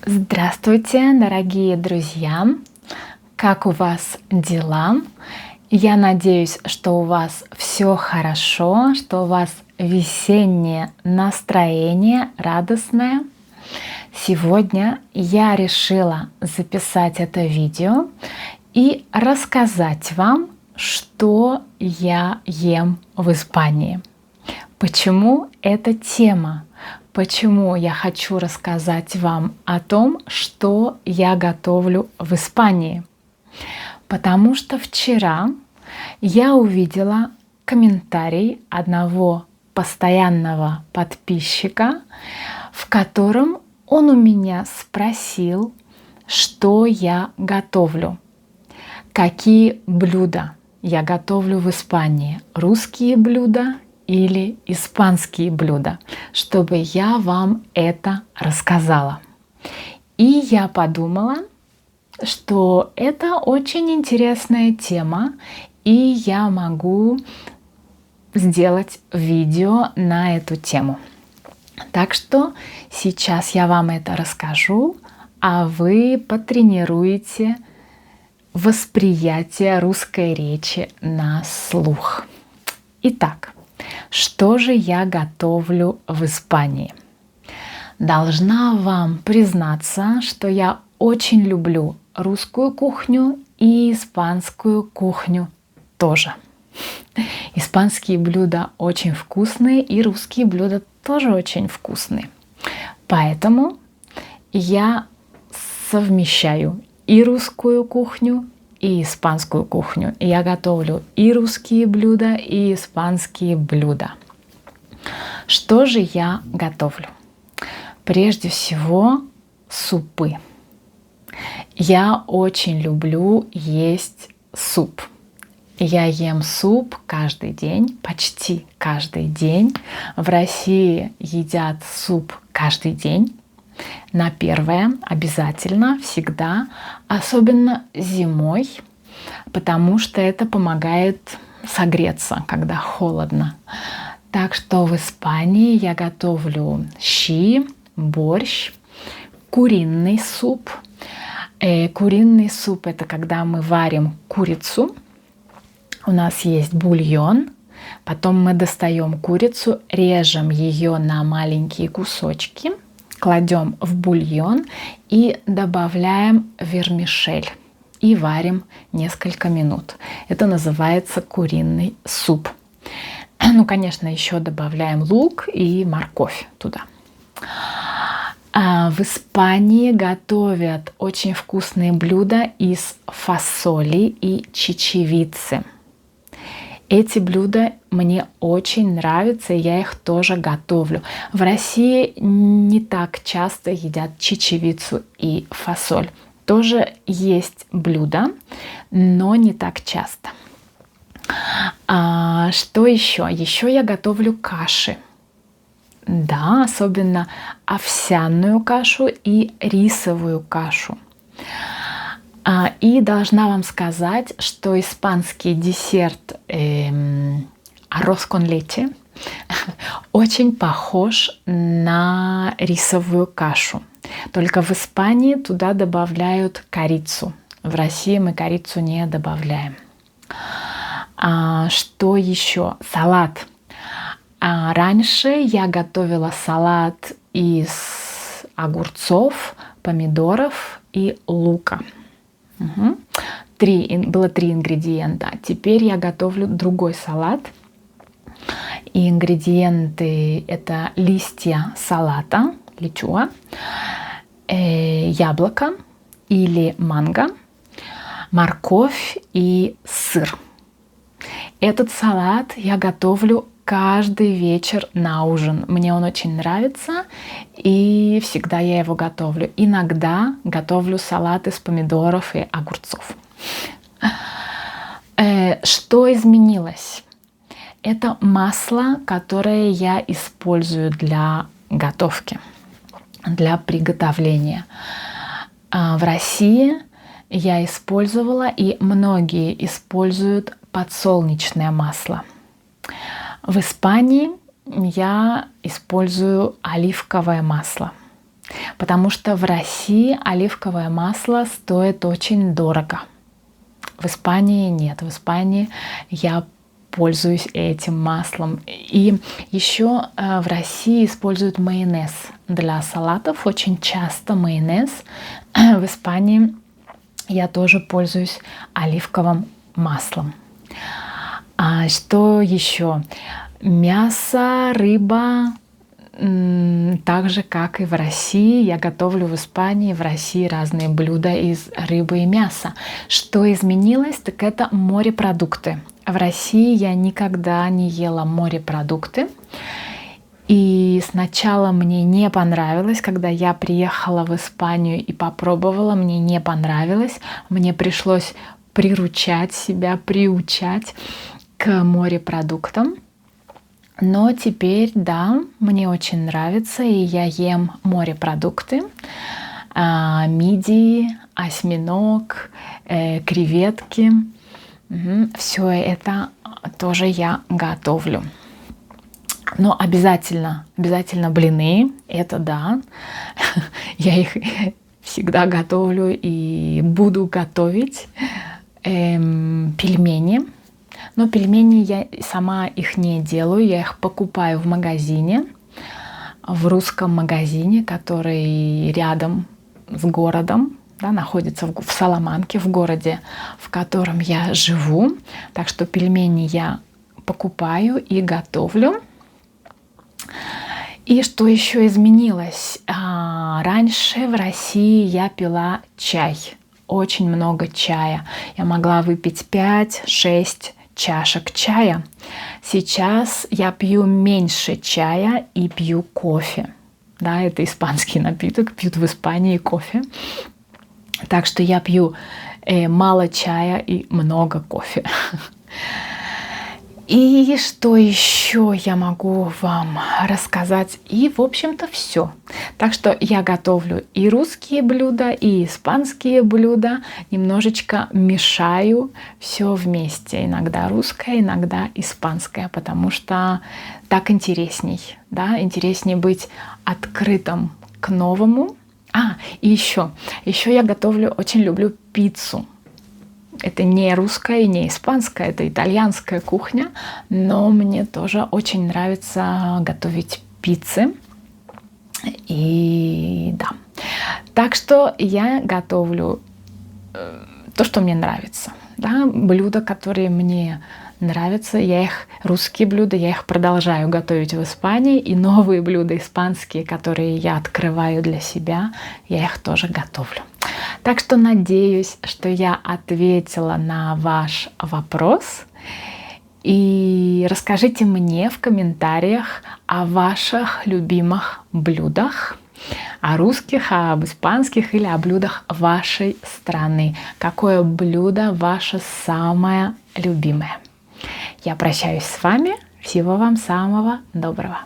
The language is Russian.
Здравствуйте, дорогие друзья! Как у вас дела? Я надеюсь, что у вас все хорошо, что у вас весеннее настроение радостное. Сегодня я решила записать это видео и рассказать вам, что я ем в Испании. Почему эта тема? Почему я хочу рассказать вам о том, что я готовлю в Испании? Потому что вчера я увидела комментарий одного постоянного подписчика, в котором он у меня спросил, что я готовлю, какие блюда я готовлю в Испании, русские блюда или испанские блюда, чтобы я вам это рассказала. И я подумала, что это очень интересная тема, и я могу сделать видео на эту тему. Так что сейчас я вам это расскажу, а вы потренируете восприятие русской речи на слух. Итак, что же я готовлю в Испании? Должна вам признаться, что я очень люблю русскую кухню и испанскую кухню тоже. Испанские блюда очень вкусные, и русские блюда тоже очень вкусные. Поэтому я совмещаю и русскую кухню, и испанскую кухню. Я готовлю и русские блюда, и испанские блюда. Что же я готовлю? Прежде всего, супы. Я очень люблю есть суп. Я ем суп каждый день, почти каждый день. В России едят суп каждый день. На первое обязательно, всегда, особенно зимой, потому что это помогает согреться, когда холодно. Так что в Испании я готовлю щи, борщ, куриный суп. Куриный суп – это когда мы варим курицу. У нас есть бульон, потом мы достаем курицу, режем ее на маленькие кусочки, кладем в бульон и добавляем вермишель и варим несколько минут. Это называется куриный суп. Ну, конечно, еще добавляем лук и морковь туда. В Испании готовят очень вкусные блюда из фасоли и чечевицы. Эти блюда мне очень нравятся, и я их тоже готовлю. В России не так часто едят чечевицу и фасоль. Тоже есть блюда, но не так часто. Что еще? Еще я готовлю каши. Да, особенно овсяную кашу и рисовую кашу. И должна вам сказать, что испанский десерт арроз кон лече очень похож на рисовую кашу. Только в Испании туда добавляют корицу. В России мы корицу не добавляем. Что еще? Салат. Раньше я готовила салат из огурцов, помидоров и лука. Было 3 ингредиента. Теперь я готовлю другой салат. И ингредиенты – это листья салата, лечуа, яблоко или манго, морковь и сыр. Этот салат я готовлю каждый вечер на ужин. Мне он очень нравится, и всегда я его готовлю. Иногда готовлю салат из помидоров и огурцов. Что изменилось? Это масло, которое я использую для готовки, для приготовления. В России я использовала, и многие используют подсолнечное масло. В Испании я использую оливковое масло. потому что в России оливковое масло стоит очень дорого. В Испании нет. В Испании я пользуюсь этим маслом. И еще в России используют майонез для салатов. Очень часто майонез. В Испании я тоже пользуюсь оливковым маслом. А что еще? Мясо, рыба. Так же, как и в России, я готовлю в Испании, в России разные блюда из рыбы и мяса. Что изменилось, так это морепродукты. В России я никогда не ела морепродукты. И сначала мне не понравилось, когда я приехала в Испанию и попробовала, мне не понравилось. Мне пришлось приручать себя, приучать к морепродуктам. Но теперь, да, мне очень нравится, и я ем морепродукты, мидии, осьминог, креветки. Все это тоже я готовлю. Но обязательно блины, это да. Я их всегда готовлю и буду готовить. Пельмени. Но пельмени я сама их не делаю, я их покупаю в магазине, в русском магазине, который рядом с городом, да, находится в Саламанке, в городе, в котором я живу. Так что пельмени я покупаю и готовлю. И что еще изменилось? Раньше в России я пила чай, очень много чая. Я могла выпить 5-6 чашек чая. Сейчас я пью меньше чая и пью кофе. Да, это испанский напиток, пьют в Испании кофе. Так что я пью мало чая и много кофе. И что еще я могу вам рассказать? И, в общем-то, все. Так что я готовлю и русские блюда, и испанские блюда. Немножечко мешаю все вместе. Иногда русское, иногда испанское, потому что так интересней. Да? Интереснее быть открытым к новому. И еще я готовлю, очень люблю пиццу. Это не русская и не испанская, это итальянская кухня, но мне тоже очень нравится готовить пиццы. И да. Так что я готовлю то, что мне нравится. Да? Блюда, которые мне нравятся, русские блюда, я их продолжаю готовить в Испании, и новые блюда испанские, которые я открываю для себя, я их тоже готовлю. Так что надеюсь, что я ответила на ваш вопрос. И расскажите мне в комментариях о ваших любимых блюдах, о русских, об испанских или о блюдах вашей страны. Какое блюдо ваше самое любимое? Я прощаюсь с вами. Всего вам самого доброго.